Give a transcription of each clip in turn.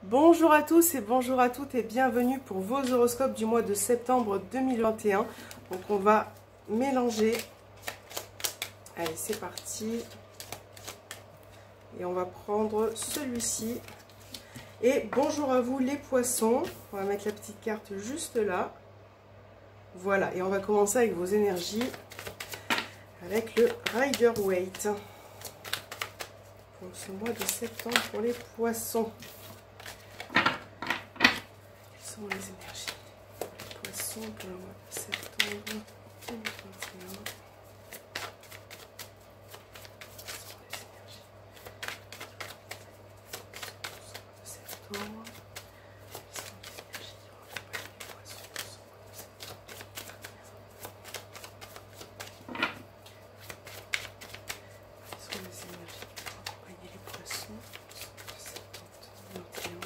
Bonjour à tous et bonjour à toutes et bienvenue pour vos horoscopes du mois de septembre 2021. Donc on va mélanger. Allez, c'est parti. Et on va prendre celui-ci. Et bonjour à vous les poissons. On va mettre la petite carte juste là. Voilà, et on va commencer avec vos énergies. Avec le Rider-Waite. Pour ce mois de septembre pour les poissons. Quelles sont les énergies des poissons pour le mois de septembre 2021? Quelles sont les énergies de septembre? Quelles sont les énergies qui accompagnent les poissons pour ce mois de septembre 2021? Quelles sont les énergies qui vont accompagner les poissons pour ce mois de septembre 2021?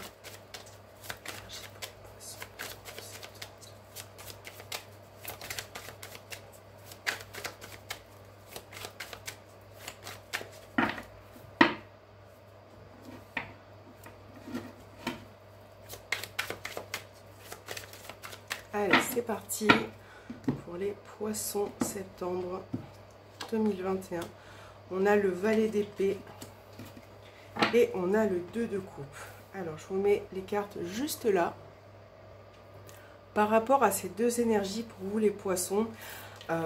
Allez, c'est parti pour les poissons septembre 2021. On a le valet d'épée et on a le 2 de coupe. Alors, je vous mets les cartes juste là. Par rapport à ces deux énergies pour vous les poissons,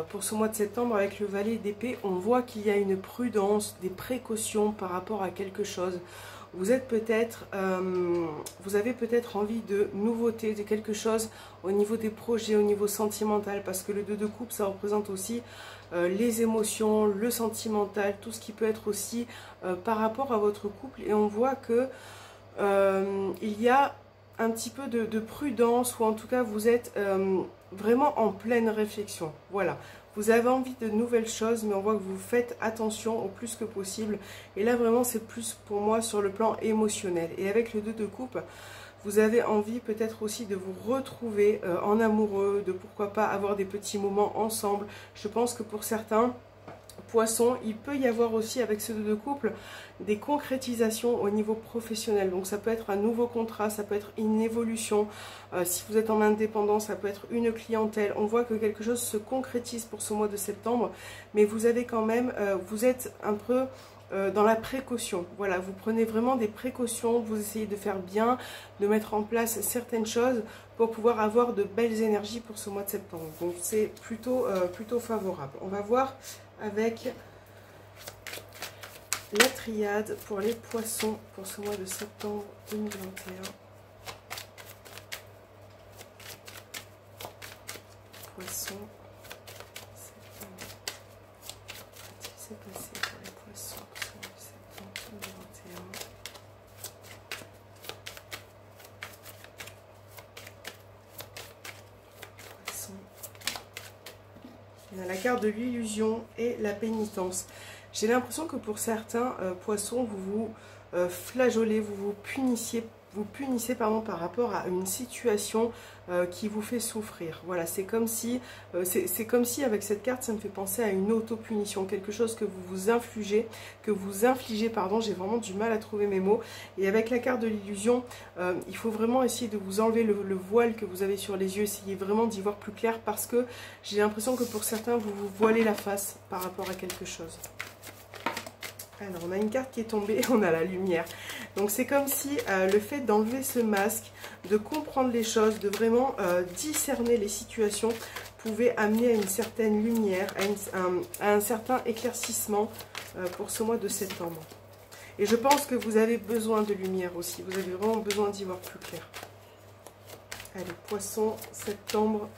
pour ce mois de septembre avec le valet d'épée, on voit qu'il y a une prudence, des précautions par rapport à quelque chose. Vous êtes peut-être, vous avez peut-être envie de nouveautés, de quelque chose au niveau des projets, au niveau sentimental, parce que le 2 de coupe, ça représente aussi les émotions, le sentimental, tout ce qui peut être aussi par rapport à votre couple. Et on voit que il y a un petit peu de prudence, ou en tout cas vous êtes vraiment en pleine réflexion. Voilà. Vous avez envie de nouvelles choses, mais on voit que vous faites attention au plus que possible. Et là, vraiment, c'est plus pour moi sur le plan émotionnel. Et avec le 2 de coupe, vous avez envie peut-être aussi de vous retrouver en amoureux, de pourquoi pas avoir des petits moments ensemble. Je pense que pour certains poissons, il peut y avoir aussi avec ce 2 de couple des concrétisations au niveau professionnel. Donc ça peut être un nouveau contrat, ça peut être une évolution. Si vous êtes en indépendant, ça peut être une clientèle. On voit que quelque chose se concrétise pour ce mois de septembre, mais vous avez quand même, vous êtes un peu dans la précaution. Voilà, vous prenez vraiment des précautions, vous essayez de faire bien, de mettre en place certaines choses pour pouvoir avoir de belles énergies pour ce mois de septembre. Donc c'est plutôt favorable. On va voir avec la triade pour les poissons pour ce mois de septembre 2021. Poissons, septembre. Qu'est-ce qui s'est passé pour les poissons pour ce mois de septembre 2021? Poissons. Il y a la carte de l'illusion et la pénitence. J'ai l'impression que pour certains poissons, vous vous flageolez, vous punissez par rapport à une situation qui vous fait souffrir. Voilà, c'est comme si avec cette carte, ça me fait penser à une auto-punition, quelque chose que vous vous infligez, pardon, j'ai vraiment du mal à trouver mes mots. Et avec la carte de l'illusion, il faut vraiment essayer de vous enlever le voile que vous avez sur les yeux, essayez vraiment d'y voir plus clair, parce que j'ai l'impression que pour certains, vous vous voilez la face par rapport à quelque chose. Alors, on a une carte qui est tombée, on a la lumière. Donc, c'est comme si le fait d'enlever ce masque, de comprendre les choses, de vraiment discerner les situations, pouvait amener à une certaine lumière, à un certain éclaircissement pour ce mois de septembre. Et je pense que vous avez besoin de lumière aussi. Vous avez vraiment besoin d'y voir plus clair. Allez, poisson, septembre.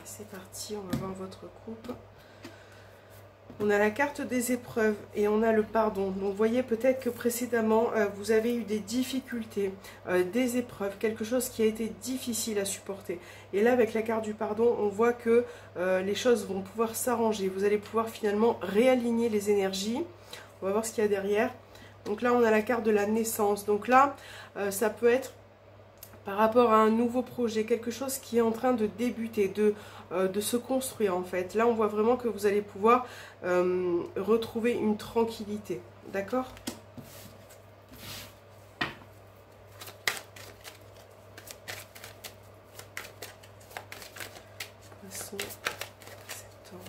C'est parti, on va voir votre coupe. On a la carte des épreuves et on a le pardon. Donc vous voyez peut-être que précédemment vous avez eu des difficultés, des épreuves, quelque chose qui a été difficile à supporter. Et là avec la carte du pardon, on voit que les choses vont pouvoir s'arranger. Vous allez pouvoir finalement réaligner les énergies. On va voir ce qu'il y a derrière. Donc là on a la carte de la naissance. Donc là ça peut être par rapport à un nouveau projet, quelque chose qui est en train de débuter, de se construire en fait. Là, on voit vraiment que vous allez pouvoir retrouver une tranquillité, d'accord? Poisson, septembre.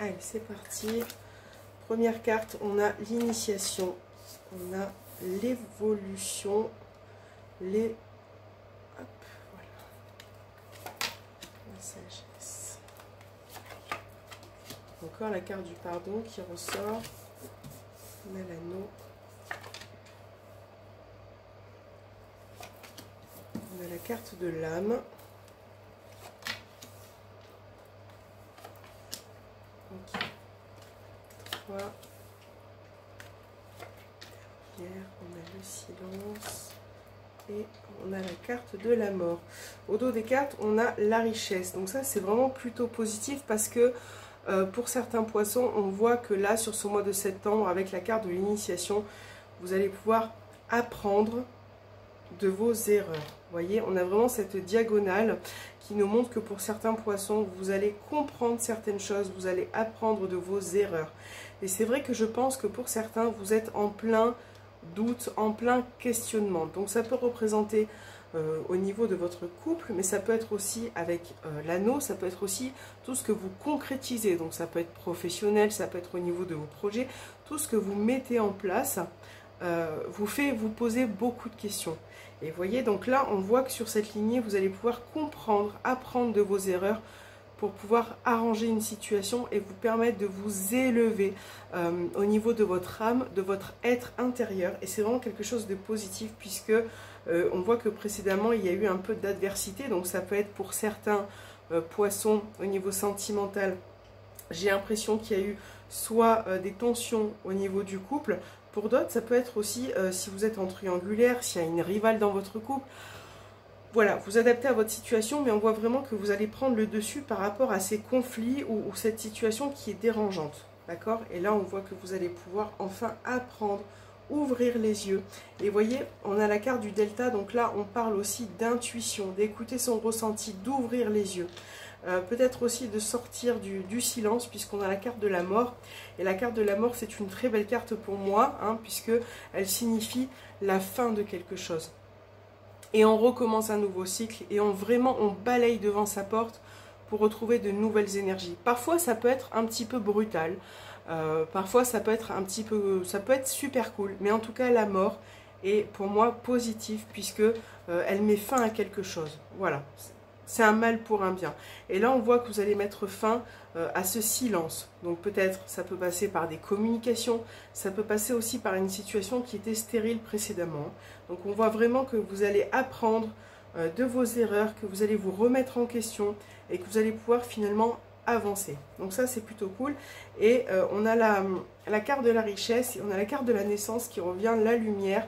Allez, c'est parti. Première carte, on a l'initiation, on a l'évolution, les... Hop, voilà. La sagesse. Encore la carte du pardon qui ressort. On a l'anneau. On a la carte de l'âme. Ok. 3. Derrière, on a le silence. Et on a la carte de la mort. Au dos des cartes, on a la richesse. Donc ça, c'est vraiment plutôt positif parce que pour certains poissons, on voit que là, sur ce mois de septembre, avec la carte de l'initiation, vous allez pouvoir apprendre de vos erreurs. Vous voyez, on a vraiment cette diagonale qui nous montre que pour certains poissons, vous allez comprendre certaines choses, vous allez apprendre de vos erreurs. Et c'est vrai que je pense que pour certains, vous êtes en plein doute, en plein questionnement. Donc ça peut représenter au niveau de votre couple, mais ça peut être aussi avec l'anneau, ça peut être aussi tout ce que vous concrétisez. Donc ça peut être professionnel, ça peut être au niveau de vos projets, tout ce que vous mettez en place vous fait vous poser beaucoup de questions. Et vous voyez, donc là, on voit que sur cette lignée, vous allez pouvoir comprendre, apprendre de vos erreurs pour pouvoir arranger une situation et vous permettre de vous élever au niveau de votre âme, de votre être intérieur. Et c'est vraiment quelque chose de positif puisque on voit que précédemment, il y a eu un peu d'adversité. Donc ça peut être pour certains poissons au niveau sentimental. J'ai l'impression qu'il y a eu soit des tensions au niveau du couple. Pour d'autres, ça peut être aussi, si vous êtes en triangulaire, s'il y a une rivale dans votre couple, voilà, vous adaptez à votre situation, mais on voit vraiment que vous allez prendre le dessus par rapport à ces conflits ou cette situation qui est dérangeante, d'accord? Et là, on voit que vous allez pouvoir enfin apprendre, ouvrir les yeux. Et vous voyez, on a la carte du delta, donc là, on parle aussi d'intuition, d'écouter son ressenti, d'ouvrir les yeux. Peut-être aussi de sortir du silence puisqu'on a la carte de la mort. Et la carte de la mort, c'est une très belle carte pour moi, hein, puisqu'elle signifie la fin de quelque chose. Et on recommence un nouveau cycle et on balaye devant sa porte pour retrouver de nouvelles énergies. Parfois, ça peut être un petit peu brutal. Parfois, ça peut être super cool. Mais en tout cas, la mort est pour moi positive puisque elle met fin à quelque chose. Voilà. C'est un mal pour un bien. Et là, on voit que vous allez mettre fin à ce silence. Donc peut-être, ça peut passer par des communications, ça peut passer aussi par une situation qui était stérile précédemment. Donc on voit vraiment que vous allez apprendre de vos erreurs, que vous allez vous remettre en question et que vous allez pouvoir finalement avancer. Donc ça, c'est plutôt cool. Et on a la carte de la richesse et on a la carte de la naissance qui revient, la lumière.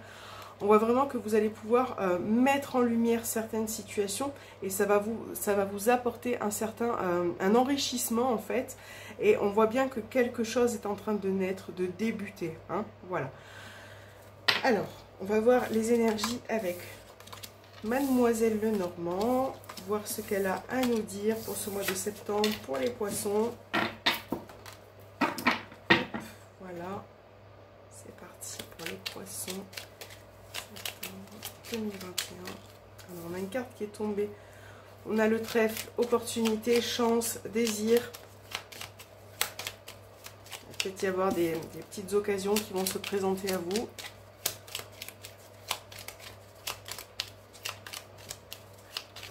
On voit vraiment que vous allez pouvoir mettre en lumière certaines situations et ça va vous apporter un enrichissement en fait. Et on voit bien que quelque chose est en train de naître, de débuter. Hein, voilà. Alors, on va voir les énergies avec Mademoiselle Lenormand, voir ce qu'elle a à nous dire pour ce mois de septembre pour les poissons. Hop, voilà, c'est parti pour les poissons. 2021. Alors, on a une carte qui est tombée. On a le trèfle, opportunité, chance, désir. Il peut y avoir des petites occasions qui vont se présenter à vous.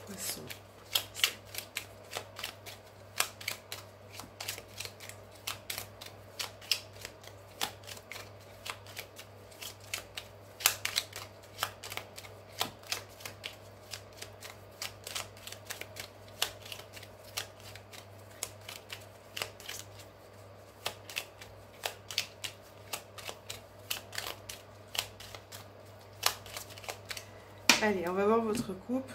Poisson. Allez, on va voir votre coupe.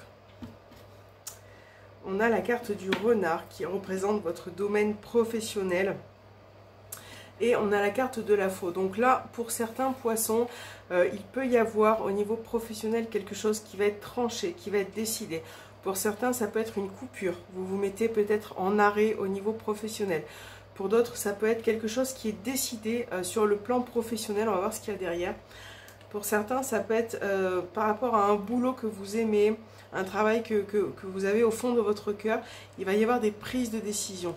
On a la carte du renard qui représente votre domaine professionnel. et on a la carte de la faux. Donc là, pour certains poissons, il peut y avoir au niveau professionnel quelque chose qui va être tranché, qui va être décidé. Pour certains, ça peut être une coupure. Vous vous mettez peut-être en arrêt au niveau professionnel. Pour d'autres, ça peut être quelque chose qui est décidé sur le plan professionnel. On va voir ce qu'il y a derrière. Pour certains, ça peut être par rapport à un boulot que vous aimez, un travail que vous avez au fond de votre cœur. Il va y avoir des prises de décision.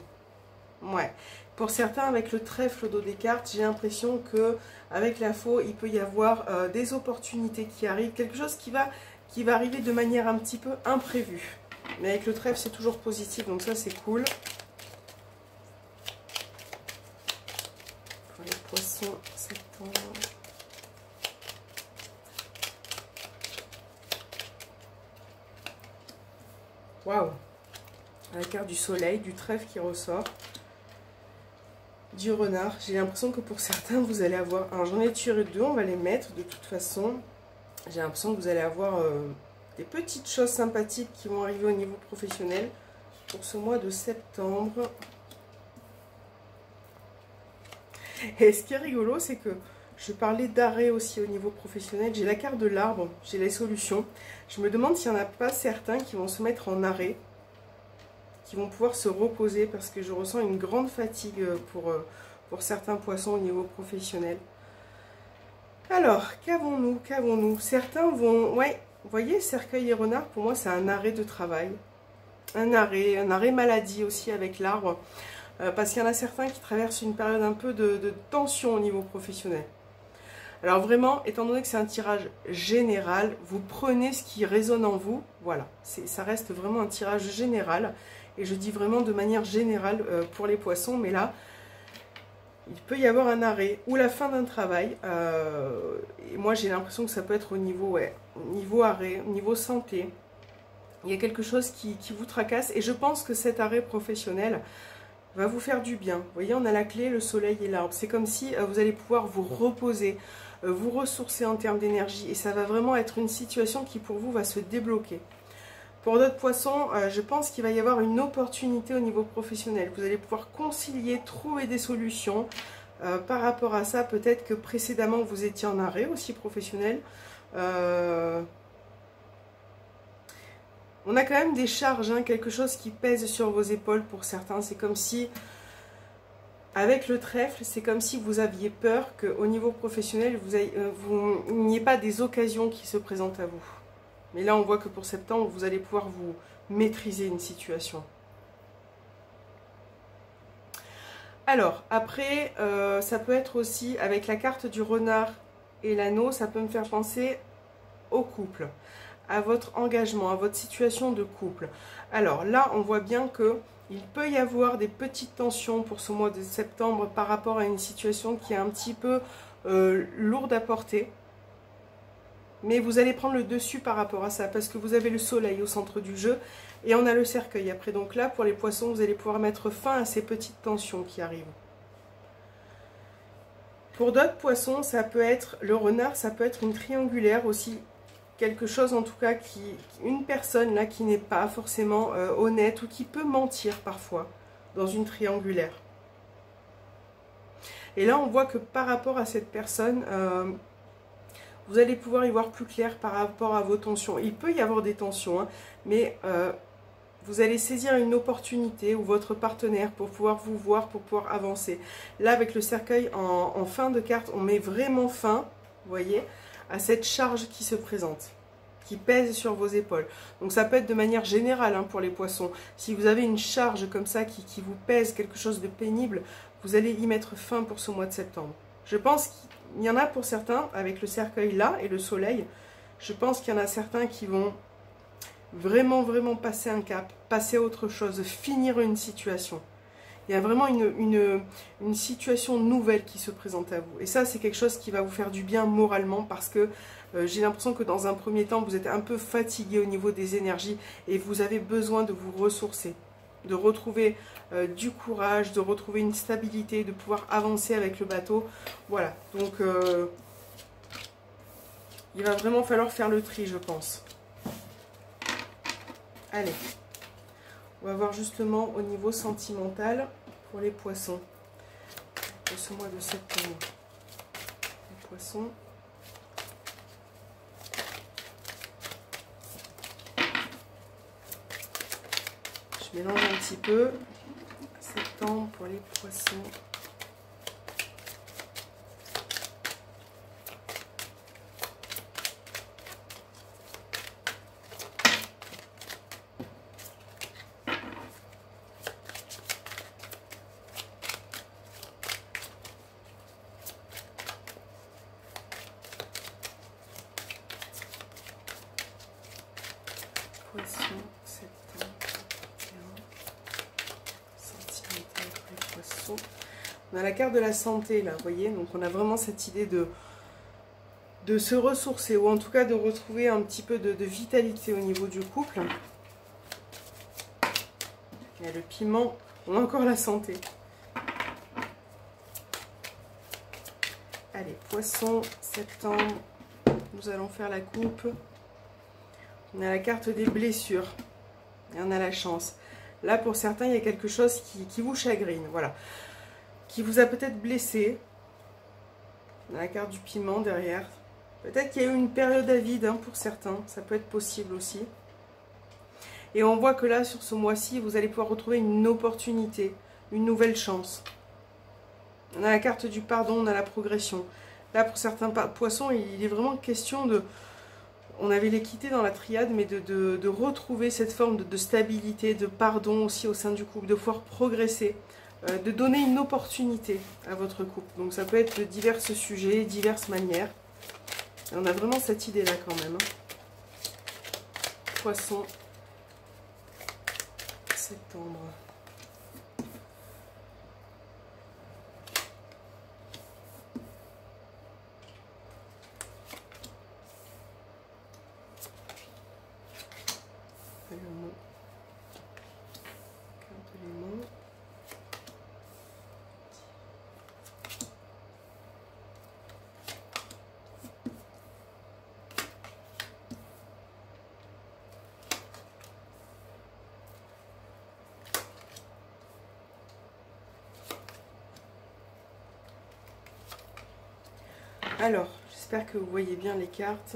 Ouais. Pour certains, avec le trèfle au dos des cartes, j'ai l'impression que avec la faux, il peut y avoir des opportunités qui arrivent, quelque chose qui va arriver de manière un petit peu imprévue. Mais avec le trèfle, c'est toujours positif, donc ça, c'est cool. Pour les poissons, septembre. Waouh! La carte du soleil, du trèfle qui ressort. Du renard. J'ai l'impression que pour certains, vous allez avoir... Alors, j'en ai tiré deux, on va les mettre de toute façon. J'ai l'impression que vous allez avoir des petites choses sympathiques qui vont arriver au niveau professionnel pour ce mois de septembre. Et ce qui est rigolo, c'est que je parlais d'arrêt aussi au niveau professionnel. J'ai la carte de l'arbre, j'ai les solutions. Je me demande s'il n'y en a pas certains qui vont se mettre en arrêt, qui vont pouvoir se reposer parce que je ressens une grande fatigue pour certains poissons au niveau professionnel. Alors, qu'avons-nous? Certains vont... Ouais, vous voyez, cercueil et renard, pour moi, c'est un arrêt de travail. Un arrêt maladie aussi avec l'arbre. Parce qu'il y en a certains qui traversent une période un peu de tension au niveau professionnel. Alors vraiment, étant donné que c'est un tirage général, vous prenez ce qui résonne en vous. Voilà, ça reste vraiment un tirage général. Et je dis vraiment de manière générale pour les poissons. Mais là, il peut y avoir un arrêt ou la fin d'un travail. Et moi, j'ai l'impression que ça peut être au niveau, niveau arrêt, au niveau santé. Il y a quelque chose qui vous tracasse. Et je pense que cet arrêt professionnel va vous faire du bien. Vous voyez, on a la clé, le soleil et l'arbre. C'est comme si vous allez pouvoir vous reposer, vous ressourcer en termes d'énergie. Et ça va vraiment être une situation qui pour vous va se débloquer. Pour d'autres poissons, je pense qu'il va y avoir une opportunité au niveau professionnel. Vous allez pouvoir concilier, trouver des solutions. Par rapport à ça, peut-être que précédemment, vous étiez en arrêt aussi professionnel. On a quand même des charges, hein, quelque chose qui pèse sur vos épaules pour certains. C'est comme si, avec le trèfle, c'est comme si vous aviez peur qu'au niveau professionnel, il n'y ait pas des occasions qui se présentent à vous. Mais là, on voit que pour septembre, vous allez pouvoir vous maîtriser une situation. Alors, après, ça peut être aussi, avec la carte du renard et l'anneau, ça peut me faire penser au couple, à votre engagement, à votre situation de couple. Alors là, on voit bien que il peut y avoir des petites tensions pour ce mois de septembre par rapport à une situation qui est un petit peu lourde à porter. Mais vous allez prendre le dessus par rapport à ça, parce que vous avez le soleil au centre du jeu, et on a le cercueil après. Donc là, pour les poissons, vous allez pouvoir mettre fin à ces petites tensions qui arrivent. Pour d'autres poissons, ça peut être, le renard, ça peut être une triangulaire aussi, quelque chose en tout cas, une personne là qui n'est pas forcément honnête, ou qui peut mentir parfois dans une triangulaire. Et là, on voit que par rapport à cette personne... vous allez pouvoir y voir plus clair par rapport à vos tensions. Il peut y avoir des tensions, hein, mais vous allez saisir une opportunité ou votre partenaire pour pouvoir vous voir, pour pouvoir avancer. Là, avec le cercueil en fin de carte, on met vraiment fin, vous voyez, à cette charge qui se présente, qui pèse sur vos épaules. Donc ça peut être de manière générale, hein, pour les poissons. Si vous avez une charge comme ça qui vous pèse, quelque chose de pénible, vous allez y mettre fin pour ce mois de septembre. Je pense qu'il y en a pour certains, avec le cercueil là et le soleil, je pense qu'il y en a certains qui vont vraiment passer un cap, passer à autre chose, finir une situation. Il y a vraiment une situation nouvelle qui se présente à vous. Et ça, c'est quelque chose qui va vous faire du bien moralement, parce que j'ai l'impression que dans un premier temps, vous êtes un peu fatigué au niveau des énergies et vous avez besoin de vous ressourcer, de retrouver du courage, de retrouver une stabilité, de pouvoir avancer avec le bateau. Voilà, donc il va vraiment falloir faire le tri, je pense. Allez, on va voir justement au niveau sentimental pour les poissons. de ce mois de septembre. Les poissons. Je mélange un petit peu. Septembre pour les poissons. Poisson, septembre, 21 cm pour les poissons. On a la carte de la santé là, vous voyez, donc on a vraiment cette idée de se ressourcer, ou en tout cas de retrouver un petit peu de vitalité au niveau du couple. Il y a le piment, on a encore la santé. Allez, poisson, septembre, nous allons faire la coupe. On a la carte des blessures. Et on a la chance. Là, pour certains, il y a quelque chose qui vous chagrine. Voilà. Qui vous a peut-être blessé. On a la carte du piment derrière. Peut-être qu'il y a eu une période à vide hein, pour certains. Ça peut être possible aussi. Et on voit que là, sur ce mois-ci, vous allez pouvoir retrouver une opportunité. Une nouvelle chance. On a la carte du pardon. On a la progression. Là, pour certains poissons, il est vraiment question de... On avait l'équité dans la triade, mais de retrouver cette forme de stabilité, de pardon aussi au sein du couple, de pouvoir progresser, de donner une opportunité à votre couple. Donc ça peut être de divers sujets, diverses manières. Et on a vraiment cette idée-là quand même. Poisson, septembre. Alors, j'espère que vous voyez bien les cartes.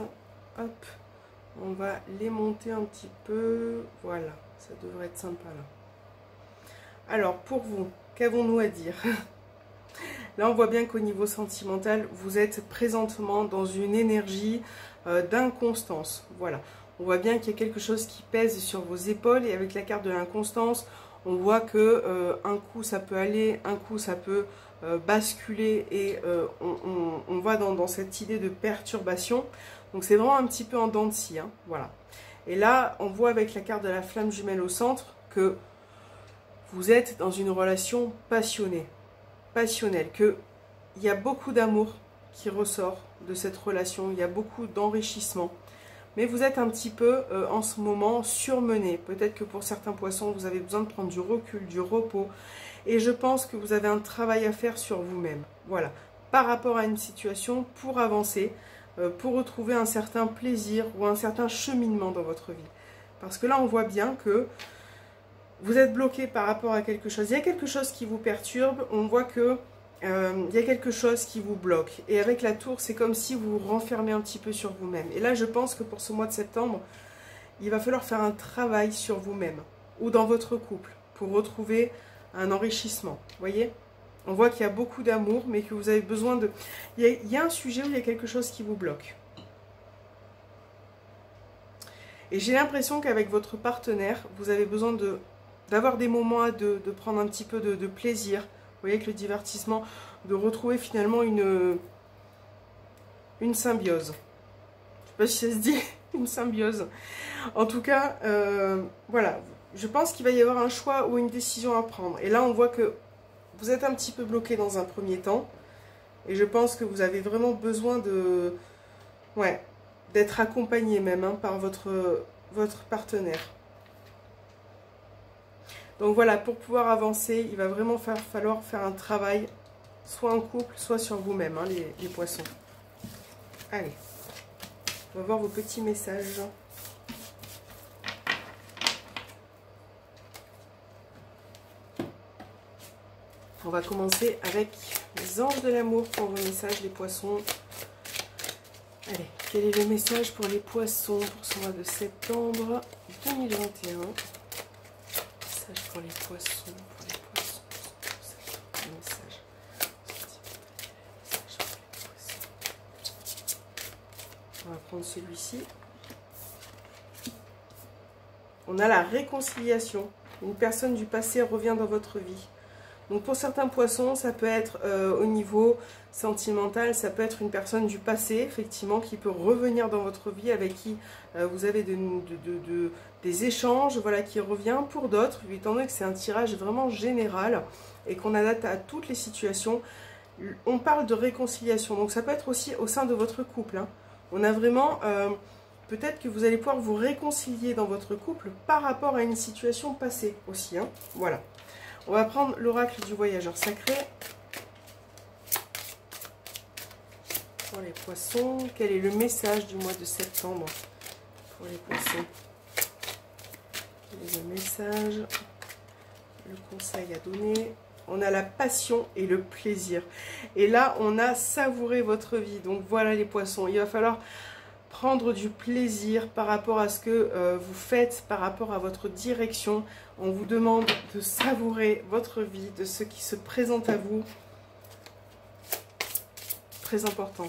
Hop, on va les monter un petit peu. Voilà, ça devrait être sympa là. Alors, pour vous, qu'avons-nous à dire? Là, on voit bien qu'au niveau sentimental, vous êtes présentement dans une énergie d'inconstance. Voilà, on voit bien qu'il y a quelque chose qui pèse sur vos épaules. Et avec la carte de l'inconstance, on voit que un coup ça peut aller, un coup ça peut basculer et on va dans cette idée de perturbation. Donc c'est vraiment un petit peu en dents de scie, hein, voilà. Et là, on voit avec la carte de la flamme jumelle au centre que vous êtes dans une relation passionnée, passionnelle, qu'il y a beaucoup d'amour qui ressort de cette relation, il y a beaucoup d'enrichissement. Mais vous êtes un petit peu en ce moment surmené. Peut-être que pour certains poissons, vous avez besoin de prendre du recul, du repos. Et je pense que vous avez un travail à faire sur vous-même. Voilà, par rapport à une situation pour avancer, pour retrouver un certain plaisir ou un certain cheminement dans votre vie. Parce que là, on voit bien que vous êtes bloqué par rapport à quelque chose. Il y a quelque chose qui vous perturbe. On voit que il y a quelque chose qui vous bloque. Et avec la tour, c'est comme si vous vous renfermez un petit peu sur vous-même. Et là, je pense que pour ce mois de septembre, il va falloir faire un travail sur vous-même ou dans votre couple pour retrouver un enrichissement. Vous voyez? On voit qu'il y a beaucoup d'amour, mais que vous avez besoin de... Il y a un sujet où il y a quelque chose qui vous bloque. Et j'ai l'impression qu'avec votre partenaire, vous avez besoin d'avoir des moments à deux, de prendre un petit peu de plaisir. Vous voyez, avec le divertissement, de retrouver finalement une symbiose. Je ne sais pas si ça se dit, une symbiose. En tout cas, voilà. Je pense qu'il va y avoir un choix ou une décision à prendre. Et là, on voit que vous êtes un petit peu bloqué dans un premier temps. Et je pense que vous avez vraiment besoin de... Ouais, d'être accompagné même hein, par votre partenaire. Donc voilà, pour pouvoir avancer, il va vraiment falloir faire un travail, soit en couple, soit sur vous-même, hein, les poissons. Allez, on va voir vos petits messages. On va commencer avec Les anges de l'amour pour vos messages, les poissons. Allez, quel est le message pour les poissons pour ce mois de septembre 2021? Message pour les poissons, le message. On va prendre celui-ci. On a la réconciliation. Une personne du passé revient dans votre vie. Donc pour certains poissons, ça peut être au niveau sentimental, ça peut être une personne du passé, effectivement, qui peut revenir dans votre vie, avec qui vous avez des échanges, voilà, qui revient. Pour d'autres, étant donné que c'est un tirage vraiment général et qu'on adapte à toutes les situations, on parle de réconciliation. Donc ça peut être aussi au sein de votre couple, hein. On a vraiment... peut-être que vous allez pouvoir vous réconcilier dans votre couple par rapport à une situation passée aussi, hein. Voilà. On va prendre l'oracle du voyageur sacré. Pour les poissons, quel est le message du mois de septembre pour les poissons? Quel est le message? Le conseil à donner. On a la passion et le plaisir. Et là, on a savouré votre vie. Donc voilà les poissons. Il va falloir prendre du plaisir par rapport à ce que vous faites, par rapport à votre direction. On vous demande de savourer votre vie, de ce qui se présente à vous. Très important.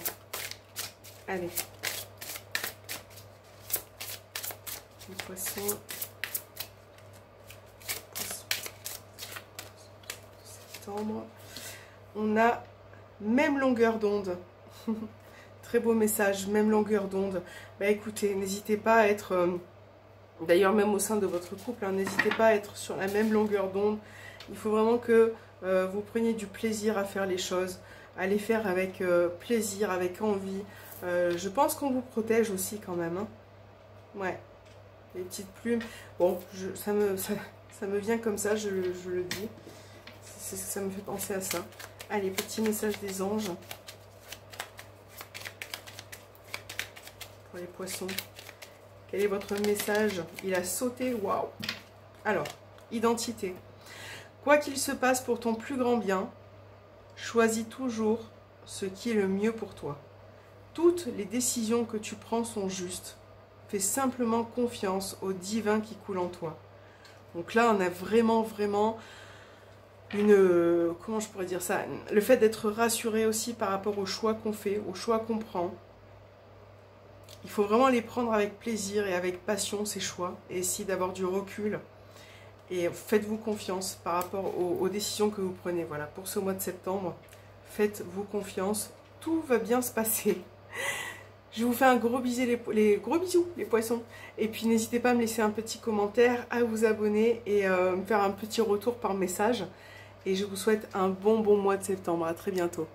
Allez. Les poissons. Septembre. On a même longueur d'onde. Très beau message, même longueur d'onde. Bah écoutez, n'hésitez pas à être, d'ailleurs même au sein de votre couple, hein, n'hésitez pas à être sur la même longueur d'onde. Il faut vraiment que vous preniez du plaisir à faire les choses, à les faire avec plaisir, avec envie. Je pense qu'on vous protège aussi quand même, hein. Ouais, les petites plumes. Bon, ça me vient comme ça, je le dis. Ça me fait penser à ça. Allez, petit message des anges. Pour les poissons, quel est votre message? Il a sauté, waouh! Alors, identité. Quoi qu'il se passe pour ton plus grand bien, choisis toujours ce qui est le mieux pour toi. Toutes les décisions que tu prends sont justes. Fais simplement confiance au divin qui coule en toi. Donc là, on a vraiment une... comment je pourrais dire ça? Le fait d'être rassuré aussi par rapport aux choix qu'on fait, aux choix qu'on prend. Il faut vraiment les prendre avec plaisir et avec passion, ces choix, et essayer d'avoir du recul. Et faites-vous confiance par rapport aux décisions que vous prenez. Voilà, pour ce mois de septembre, faites-vous confiance. Tout va bien se passer. Je vous fais un gros bisou, gros bisous, les poissons. Et puis, n'hésitez pas à me laisser un petit commentaire, à vous abonner et me faire un petit retour par message. Et je vous souhaite un bon mois de septembre. À très bientôt.